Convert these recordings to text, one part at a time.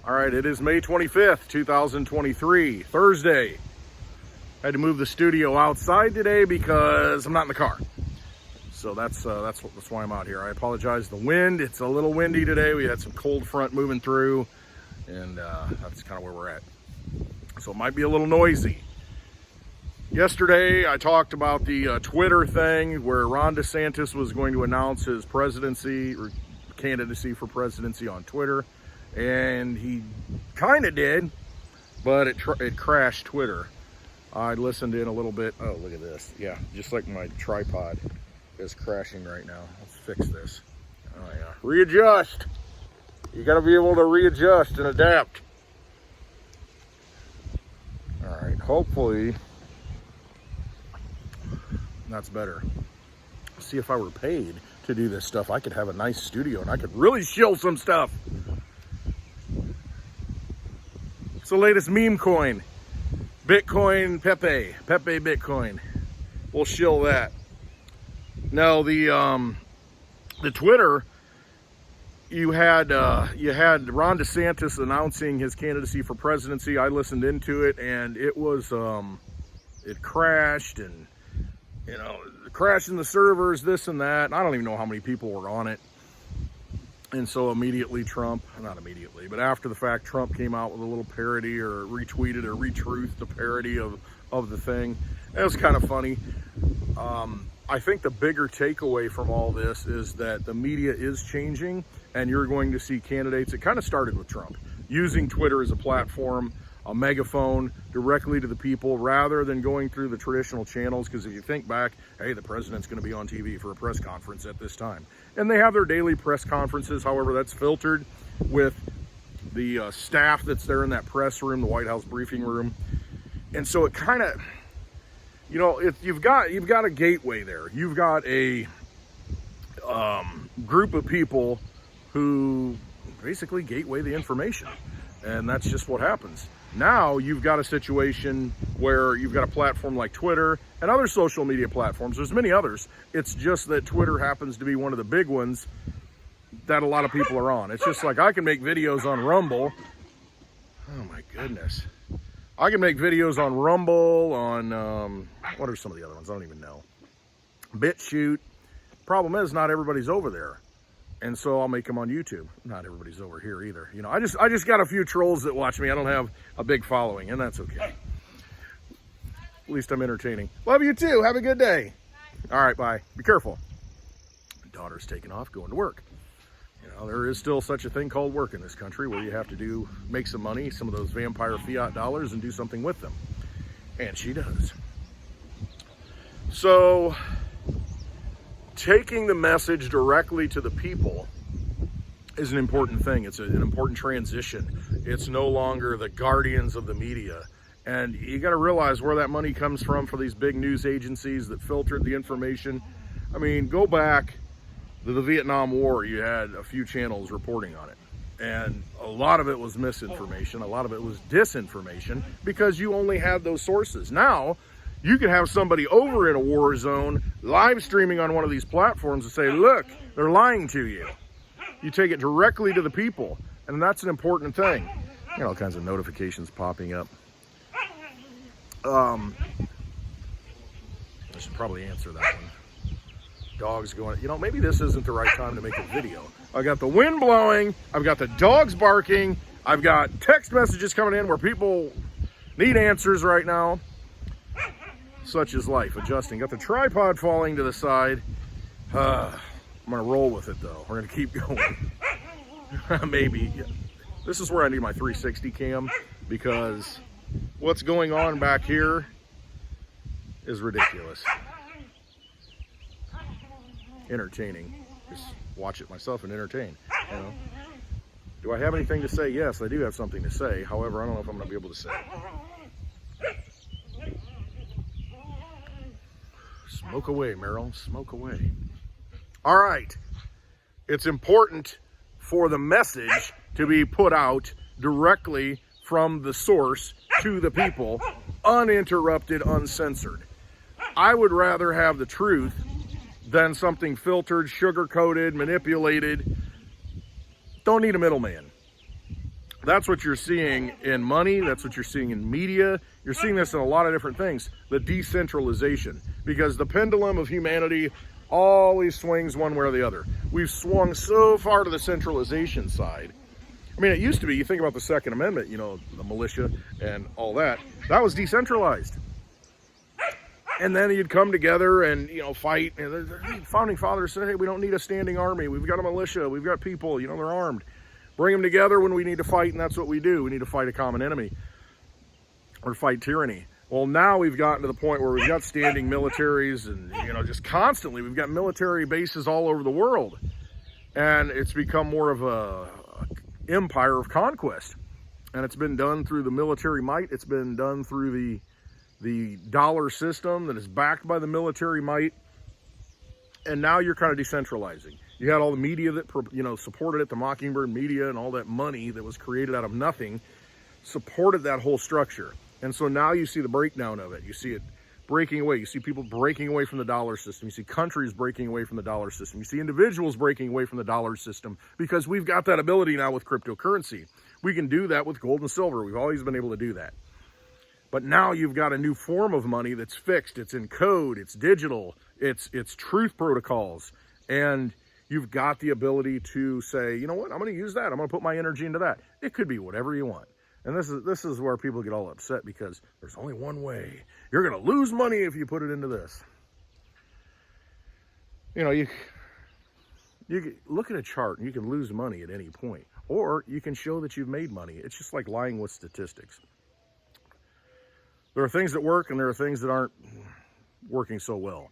All right, it is May 25th, 2023, Thursday. I had to move the studio outside today because I'm not in the car. So that's why I'm out here. I apologize. The wind, it's a little windy today. We had some cold front moving through, and that's kind of where we're at. So it might be a little noisy. Yesterday, I talked about the Twitter thing where Ron DeSantis was going to announce his presidency or candidacy for presidency on Twitter. And he kind of did, but it crashed Twitter. I listened in a little bit. Oh, look at this. Yeah, just like my tripod is crashing right now. Let's fix this. Oh, yeah. Readjust. You got to be able to readjust and adapt. All right, hopefully that's better. See, if I were paid to do this stuff, I could have a nice studio and I could really shill some stuff. It's the latest meme coin. Bitcoin Pepe Bitcoin. We'll shill that. Now the Twitter, you had Ron DeSantis announcing his candidacy for presidency. I listened into it and it was it crashed, and crashing the servers, this and that. And I don't even know how many people were on it. And so immediately not immediately, but after the fact, Trump came out with a little parody or retweeted or retruthed the parody of the thing. It was kind of funny. I think the bigger takeaway from all this is that the media is changing, and you're going to see candidates. It kind of started with Trump, using Twitter as a platform, a megaphone directly to the people rather than going through the traditional channels. Because if you think back, hey, the president's going to be on TV for a press conference at this time. And they have their daily press conferences. However, that's filtered with the staff that's there in that press room, the White House briefing room. And so it kind of, you've got a gateway there. You've got a group of people who basically gateway the information. And that's just what happens. Now you've got a situation where you've got a platform like Twitter and other social media platforms. There's many others. It's just that Twitter happens to be one of the big ones that a lot of people are on. It's just like I can make videos on Rumble. Oh my goodness. I can make videos on Rumble, on, what are some of the other ones? I don't even know. BitChute. Problem is, not everybody's over there. And so I'll make them on YouTube. Not everybody's over here either. I just got a few trolls that watch me. I don't have a big following, and that's okay. At least I'm entertaining. Love you too. Have a good day. All right, bye. Be careful. Daughter's taking off, going to work. There is still such a thing called work in this country where you have to make some money, some of those vampire fiat dollars, and do something with them. And she does. So taking the message directly to the people is an important thing. It's an important transition. It's no longer the guardians of the media. And you got to realize where that money comes from for these big news agencies that filtered the information. I mean, go back to the Vietnam War. You had a few channels reporting on it. And a lot of it was misinformation. A lot of it was disinformation because you only had those sources. Now, you can have somebody over in a war zone live streaming on one of these platforms and say, look, they're lying to you. You take it directly to the people. And that's an important thing. All kinds of notifications popping up. I should probably answer that one. Dogs going, maybe this isn't the right time to make a video. I got the wind blowing. I've got the dogs barking. I've got text messages coming in where people need answers right now. Such is life, adjusting. Got the tripod falling to the side. I'm going to roll with it, though. We're going to keep going. Maybe. This is where I need my 360 cam because what's going on back here is ridiculous. Entertaining. Just watch it myself and entertain. Do I have anything to say? Yes, I do have something to say. However, I don't know if I'm going to be able to say it. Smoke away, Meryl. Smoke away. All right. It's important for the message to be put out directly from the source to the people, uninterrupted, uncensored. I would rather have the truth than something filtered, sugar-coated, manipulated. Don't need a middleman. That's what you're seeing in money. That's what you're seeing in media. You're seeing this in a lot of different things. The decentralization, because the pendulum of humanity always swings one way or the other. We've swung so far to the centralization side. I mean, it used to be, you think about the Second Amendment, you know, the militia and all that, that was decentralized. And then you'd come together and, you know, fight. And the founding fathers said, hey, we don't need a standing army. We've got a militia. We've got people, you know, they're armed. Bring them together when we need to fight, and that's what we do. We need to fight a common enemy or fight tyranny. Well, now we've gotten to the point where we've got standing militaries and, you know, just constantly we've got military bases all over the world. And it's become more of a empire of conquest. And it's been done through the military might. It's been done through the dollar system that is backed by the military might. And now you're kind of decentralizing. You had all the media that, you know, supported it, the Mockingbird media and all that money that was created out of nothing supported that whole structure. And so now you see the breakdown of it. You see it breaking away. You see people breaking away from the dollar system. You see countries breaking away from the dollar system. You see individuals breaking away from the dollar system, because we've got that ability now with cryptocurrency. We can do that with gold and silver. We've always been able to do that. But now you've got a new form of money that's fixed. It's in code. It's digital. It's truth protocols. And you've got the ability to say, you know what, I'm going to use that. I'm going to put my energy into that. It could be whatever you want. And this is where people get all upset, because there's only one way. You're going to lose money if you put it into this. You know, you look at a chart and you can lose money at any point. Or you can show that you've made money. It's just like lying with statistics. There are things that work and there are things that aren't working so well.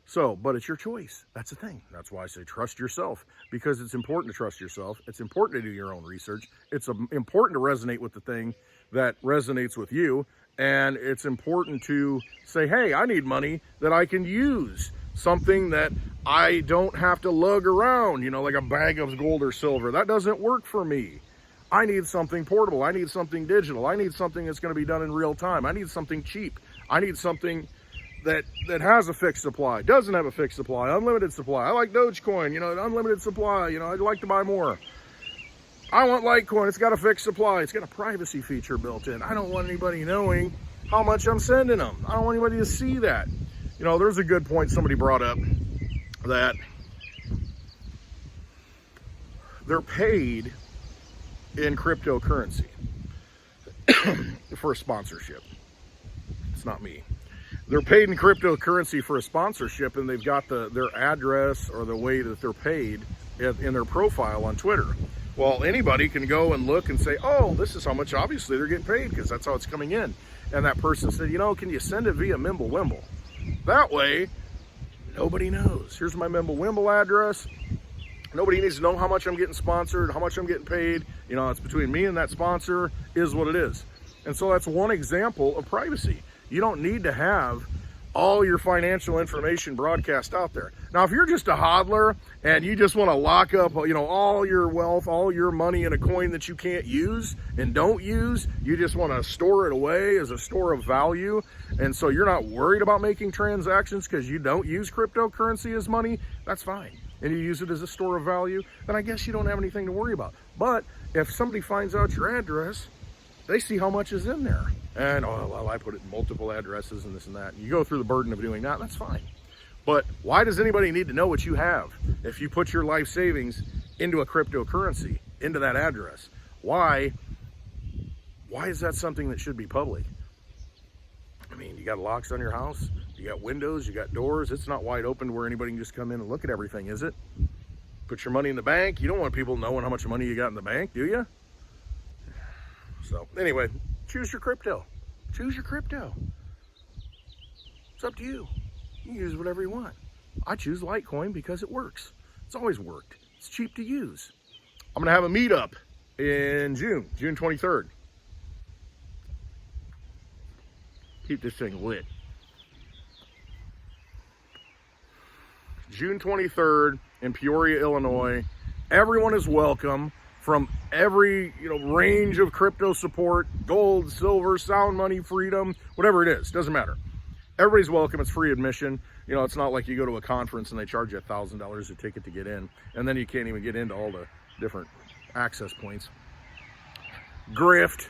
So, but it's your choice. That's the thing. That's why I say trust yourself, because it's important to trust yourself. It's important to do your own research. It's important to resonate with the thing that resonates with you. And it's important to say, hey, I need money that I can use. Something that I don't have to lug around, you know, like a bag of gold or silver. That doesn't work for me. I need something portable. I need something digital. I need something that's going to be done in real time. I need something cheap. I need something that has a fixed supply, doesn't have a fixed supply, unlimited supply. I like Dogecoin, you know, unlimited supply, you know, I'd like to buy more. I want Litecoin, it's got a fixed supply, it's got a privacy feature built in. I don't want anybody knowing how much I'm sending them. I don't want anybody to see that. You know, there's a good point somebody brought up, that they're paid in cryptocurrency for a sponsorship. It's not me. They're paid in cryptocurrency for a sponsorship, and they've got their address or the way that they're paid in their profile on Twitter. Well, anybody can go and look and say, oh, this is how much obviously they're getting paid, because that's how it's coming in. And that person said, you know, can you send it via Mimblewimble? That way, nobody knows. Here's my Mimblewimble address. Nobody needs to know how much I'm getting sponsored, how much I'm getting paid. You know, it's between me and that sponsor, is what it is. And so that's one example of privacy. You don't need to have all your financial information broadcast out there. Now, if you're just a hodler and you just want to lock up, you know, all your wealth, all your money in a coin that you can't use and don't use, you just want to store it away as a store of value, and so you're not worried about making transactions because you don't use cryptocurrency as money, that's fine. And you use it as a store of value, then I guess you don't have anything to worry about. But if somebody finds out your address, they see how much is in there. And, oh, well, I put it in multiple addresses and this and that. And you go through the burden of doing that, that's fine. But why does anybody need to know what you have? If you put your life savings into a cryptocurrency, into that address, why is that something that should be public? I mean, you got locks on your house, you got windows, you got doors. It's not wide open where anybody can just come in and look at everything, is it? Put your money in the bank. You don't want people knowing how much money you got in the bank, do you? So anyway, choose your crypto. Choose your crypto. It's up to you. You can use whatever you want. I choose Litecoin because it works. It's always worked. It's cheap to use. I'm going to have a meetup in June 23rd. Keep this thing lit. June 23rd in Peoria, Illinois. Everyone is welcome from every range of crypto support, gold, silver, sound money, freedom, whatever it is, doesn't matter. Everybody's welcome. It's free admission. It's not like you go to a conference and they charge you $1,000 a ticket to get in, and then you can't even get into all the different access points. grift.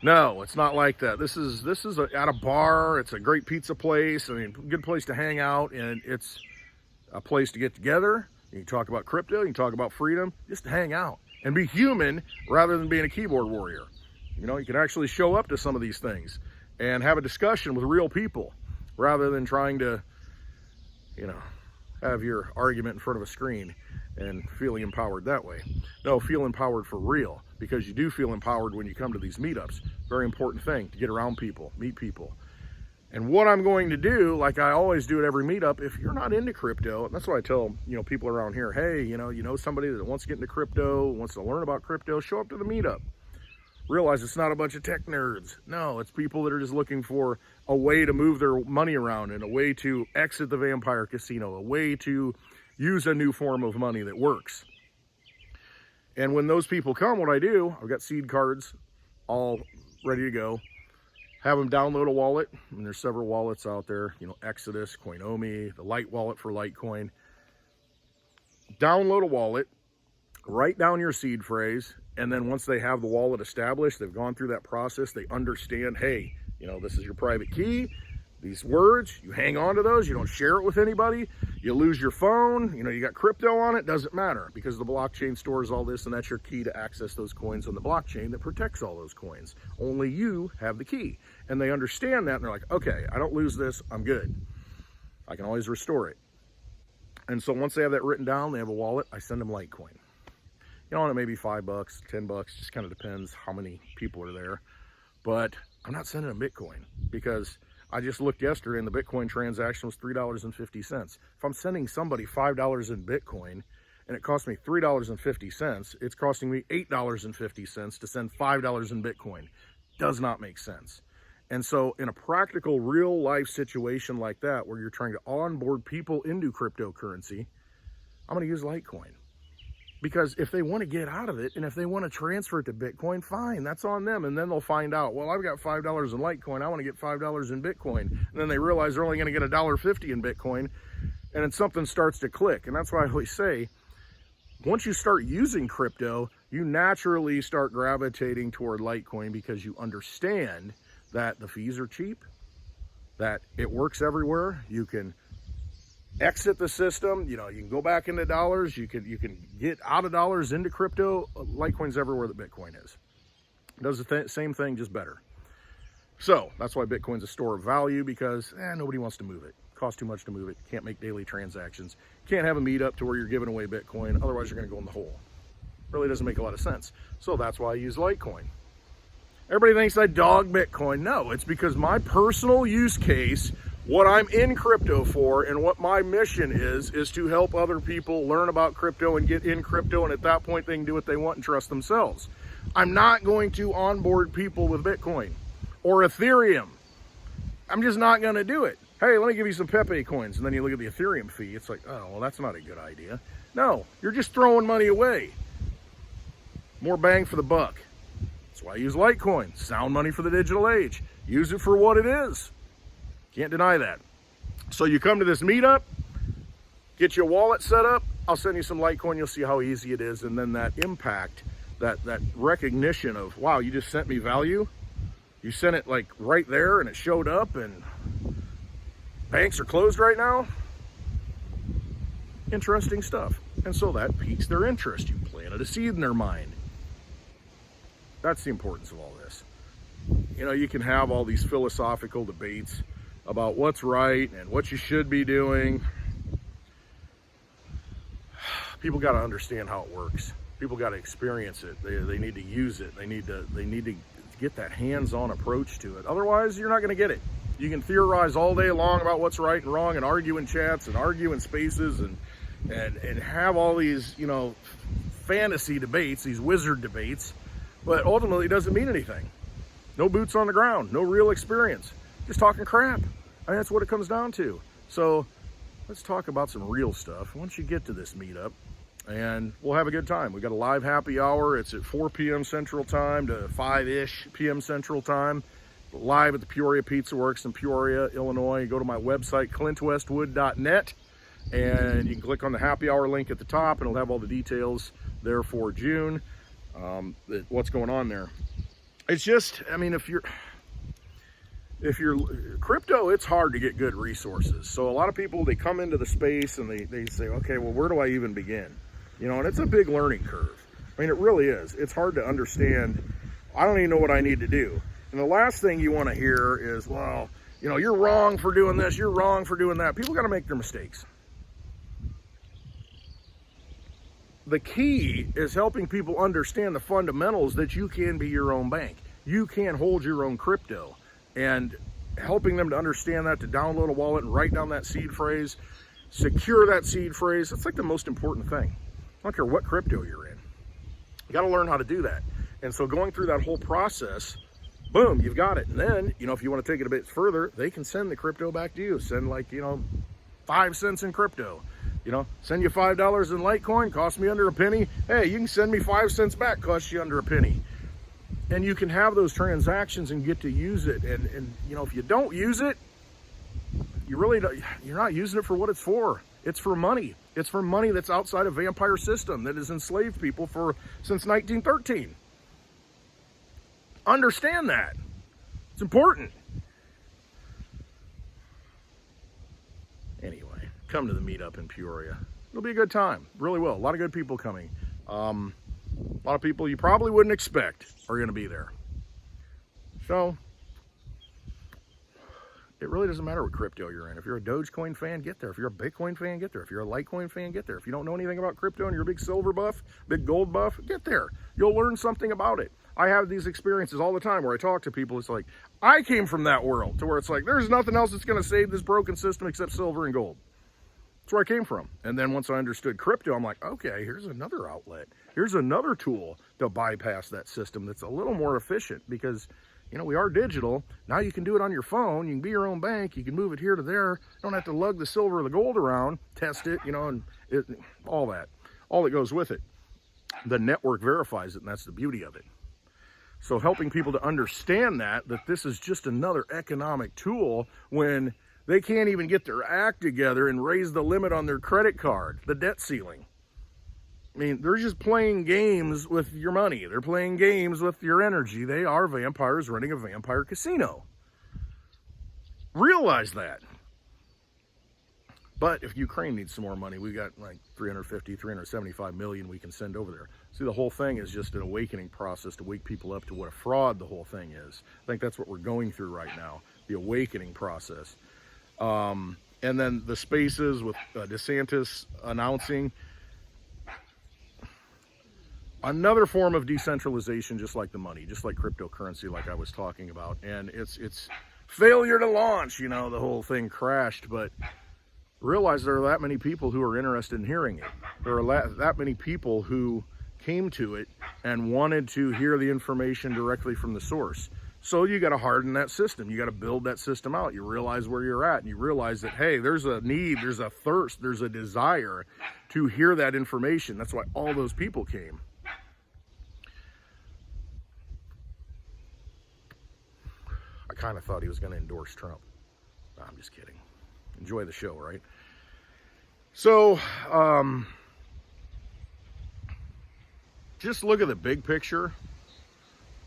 No, it's not like that. This is at a bar. It's a great pizza place. I mean, good place to hang out, and it's a place to get together. You can talk about crypto. You can talk about freedom. Just hang out and be human rather than being a keyboard warrior. You know, you can actually show up to some of these things and have a discussion with real people rather than trying to, you know, have your argument in front of a screen and feeling empowered that way. No, feel empowered for real, because you do feel empowered when you come to these meetups. Very important thing, to get around people, meet people. And what I'm going to do, like I always do at every meetup, if you're not into crypto, and that's what I tell, you know, people around here, hey, you know somebody that wants to get into crypto, wants to learn about crypto, show up to the meetup. Realize it's not a bunch of tech nerds. No, it's people that are just looking for a way to move their money around and a way to exit the vampire casino, a way to use a new form of money that works. And when those people come, what I do, I've got seed cards all ready to go. Have them download a wallet, and there's several wallets out there, you know, Exodus, Coinomi, the Lite wallet for Litecoin. Download a wallet, write down your seed phrase, and then once they have the wallet established, they've gone through that process, they understand, hey, you know, this is your private key, these words, you hang on to those, you don't share it with anybody, you lose your phone, you know, you got crypto on it, doesn't matter, because the blockchain stores all this, and that's your key to access those coins on the blockchain that protects all those coins. Only you have the key. And they understand that, and they're like, okay, I don't lose this, I'm good. I can always restore it. And so once they have that written down, they have a wallet, I send them Litecoin. You know, and it may be $5, $10, just kind of depends how many people are there. But I'm not sending them Bitcoin, because I just looked yesterday and the Bitcoin transaction was $3.50. If I'm sending somebody $5 in Bitcoin and it costs me $3.50, it's costing me $8.50 to send $5 in Bitcoin. Does not make sense. And so in a practical, real life situation like that, where you're trying to onboard people into cryptocurrency, I'm going to use Litecoin. Because if they want to get out of it, and if they want to transfer it to Bitcoin, fine, that's on them. And then they'll find out, well, I've got $5 in Litecoin, I want to get $5 in Bitcoin. And then they realize they're only going to get $1.50 in Bitcoin, and then something starts to click. And that's why I always say, once you start using crypto, you naturally start gravitating toward Litecoin, because you understand that the fees are cheap, that it works everywhere. You can exit the system, you know, you can go back into dollars, you can get out of dollars into crypto. Litecoin's everywhere that Bitcoin is. It does the same thing, just better. So that's why Bitcoin's a store of value, because nobody wants to move it. Costs too much to move it. Can't make daily transactions. Can't have a meetup to where you're giving away Bitcoin, otherwise you're going to go in the hole. Really doesn't make a lot of sense. So that's why I use Litecoin. Everybody thinks I dog Bitcoin. No, it's because my personal use case, what I'm in crypto for, and what my mission is to help other people learn about crypto and get in crypto, and at that point they can do what they want and trust themselves. I'm not going to onboard people with Bitcoin or Ethereum. I'm just not going to do it. Hey, let me give you some Pepe coins, and then you look at the Ethereum fee. It's like, oh, well, that's not a good idea. No, you're just throwing money away. More bang for the buck. That's why I use Litecoin. Sound money for the digital age. Use it for what it is. Can't deny that. So you come to this meetup, get your wallet set up, I'll send you some Litecoin, you'll see how easy it is, and then that impact, that recognition of, wow, you just sent me value. You sent it like right there and it showed up, and banks are closed right now. Interesting stuff. And so that piques their interest. You planted a seed in their mind. That's the importance of all this. You know, you can have all these philosophical debates about what's right and what you should be doing. People got to understand how it works. People got to experience it. They need to use it. They need to get that hands-on approach to it. Otherwise, you're not going to get it. You can theorize all day long about what's right and wrong, and argue in chats and argue in spaces, and have all these, you know, fantasy debates, these wizard debates, but ultimately it doesn't mean anything. No boots on the ground, no real experience, just talking crap. I mean, that's what it comes down to. So let's talk about some real stuff once you get to this meetup, and we'll have a good time. We got a live happy hour. It's at 4 p.m. Central Time to 5-ish p.m. Central Time. Live at the Peoria Pizza Works in Peoria, Illinois. Go to my website, clintwestwood.net, and you can click on the happy hour link at the top, and it'll have all the details there for June, what's going on there. it's just, I mean, if you're crypto, it's hard to get good resources. So a lot of people, they come into the space and they say, okay, well, where do I even begin? You know, and it's a big learning curve. I mean, it really is. It's hard to understand. I don't even know what I need to do. And the last thing you want to hear is, well, you know, you're wrong for doing this, you're wrong for doing that. People got to make their mistakes. The key is helping people understand the fundamentals that you can be your own bank. You can hold your own crypto, and helping them to understand that, to download a wallet and write down that seed phrase, secure that seed phrase. That's like the most important thing. I don't care what crypto you're in. You got to learn how to do that. And so going through that whole process, boom, you've got it. And then, you know, if you want to take it a bit further, they can send the crypto back to you. Send, like, you know, 5 cents in crypto. You know, send you $5 in Litecoin, cost me under a penny. Hey, you can send me 5 cents back, cost you under a penny. And you can have those transactions and get to use it. And you know, if you don't use it, you really don't, you're not using it for what it's for. It's for money. It's for money that's outside a vampire system that has enslaved people since 1913. Understand that. It's important. Anyway, come to the meetup in Peoria. It'll be a good time. Really will. A lot of good people coming. A lot of people you probably wouldn't expect are going to be there. So it really doesn't matter what crypto you're in. If you're a Dogecoin fan, get there. If you're a Bitcoin fan, get there. If you're a Litecoin fan, get there. If you don't know anything about crypto and you're a big silver buff, big gold buff, get there. You'll learn something about it. I have these experiences all the time where I talk to people. It's like, I came from that world, to where it's like, there's nothing else that's going to save this broken system except silver and gold. That's where I came from. And then once I understood crypto, I'm like, okay, here's another outlet. Here's another tool to bypass that system that's a little more efficient, because, you know, we are digital. Now you can do it on your phone. You can be your own bank. You can move it here to there. Don't have to lug the silver or the gold around, test it, you know, and all that goes with it. The network verifies it, and that's the beauty of it. So helping people to understand that this is just another economic tool when they can't even get their act together and raise the limit on their credit card, the debt ceiling. I mean, they're just playing games with your money. They're playing games with your energy. They are vampires running a vampire casino. Realize that. But if Ukraine needs some more money, we got like 375 million we can send over there. See, the whole thing is just an awakening process to wake people up to what a fraud the whole thing is. I think that's what we're going through right now, the awakening process. And then the spaces with DeSantis announcing another form of decentralization, just like the money, just like cryptocurrency, like I was talking about. And it's failure to launch, you know, the whole thing crashed, but realize there are that many people who are interested in hearing it. There are that many people who came to it and wanted to hear the information directly from the source. So you got to harden that system. You got to build that system out. You realize where you're at, and you realize that, hey, there's a need, there's a thirst, there's a desire to hear that information. That's why all those people came. I kind of thought he was going to endorse Trump. No, I'm just kidding. Enjoy the show, right? So, just look at the big picture.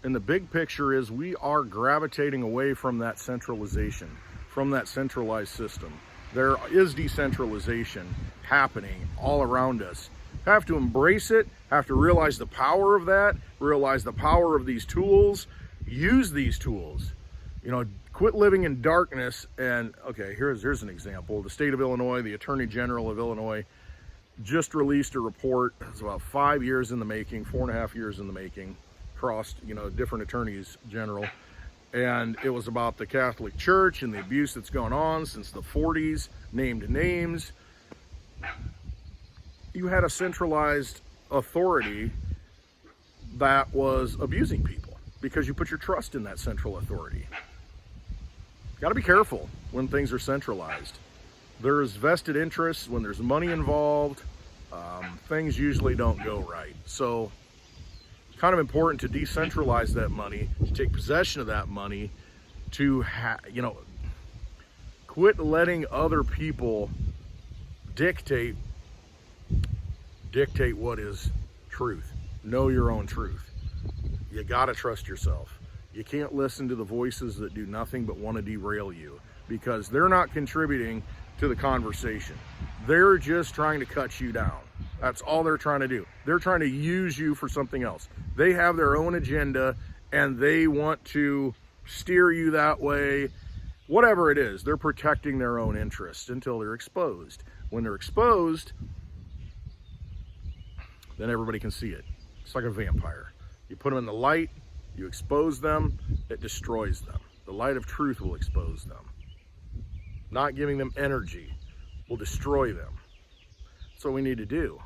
And the big picture is we are gravitating away from that centralization, from that centralized system. There is decentralization happening all around us. Have to embrace it, have to realize the power of that, realize the power of these tools, use these tools. You know, quit living in darkness. And okay, here's an example. The state of Illinois, the Attorney General of Illinois, just released a report. It's about 5 years in the making, 4.5 years in the making, crossed, you know, different attorneys general. And it was about the Catholic Church and the abuse that's gone on since the 40s, named names. You had a centralized authority that was abusing people because you put your trust in that central authority. Got to be careful when things are centralized. There's vested interests. When there's money involved, things usually don't go right. So it's kind of important to decentralize that money, to take possession of that money, to quit letting other people dictate what is truth. Know your own truth. You got to trust yourself. You can't listen to the voices that do nothing but want to derail you, because they're not contributing to the conversation. They're just trying to cut you down. That's all they're trying to do. They're trying to use you for something else. They have their own agenda and they want to steer you that way. Whatever it is, they're protecting their own interests until they're exposed. When they're exposed, then everybody can see it. It's like a vampire. You put them in the light, you expose them, it destroys them. The light of truth will expose them. Not giving them energy will destroy them. That's what we need to do.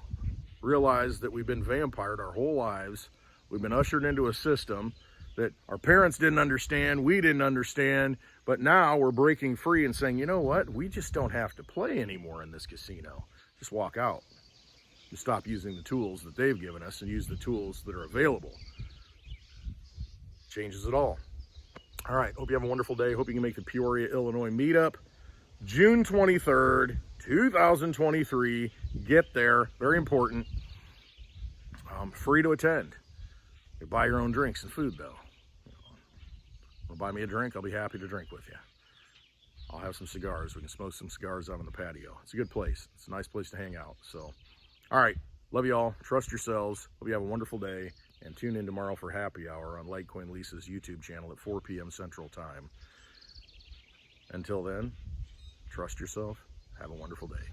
Realize that we've been vampired our whole lives. We've been ushered into a system that our parents didn't understand, we didn't understand, but now we're breaking free and saying, you know what? We just don't have to play anymore in this casino. Just walk out and stop using the tools that they've given us and use the tools that are available. Changes it all. All right, hope you have a wonderful day. Hope you can make the Peoria, Illinois meetup, June 23rd, 2023. Get there, very important. Free to attend. You buy your own drinks and food though. Or buy me a drink, I'll be happy to drink with you. I'll have some cigars. We can smoke some cigars out on the patio. It's a good place. It's a nice place to hang out. So, all right, love you all. Trust yourselves. Hope you have a wonderful day. And tune in tomorrow for happy hour on Litecoin Lisa's YouTube channel at 4 p.m. Central Time. Until then, trust yourself. Have a wonderful day.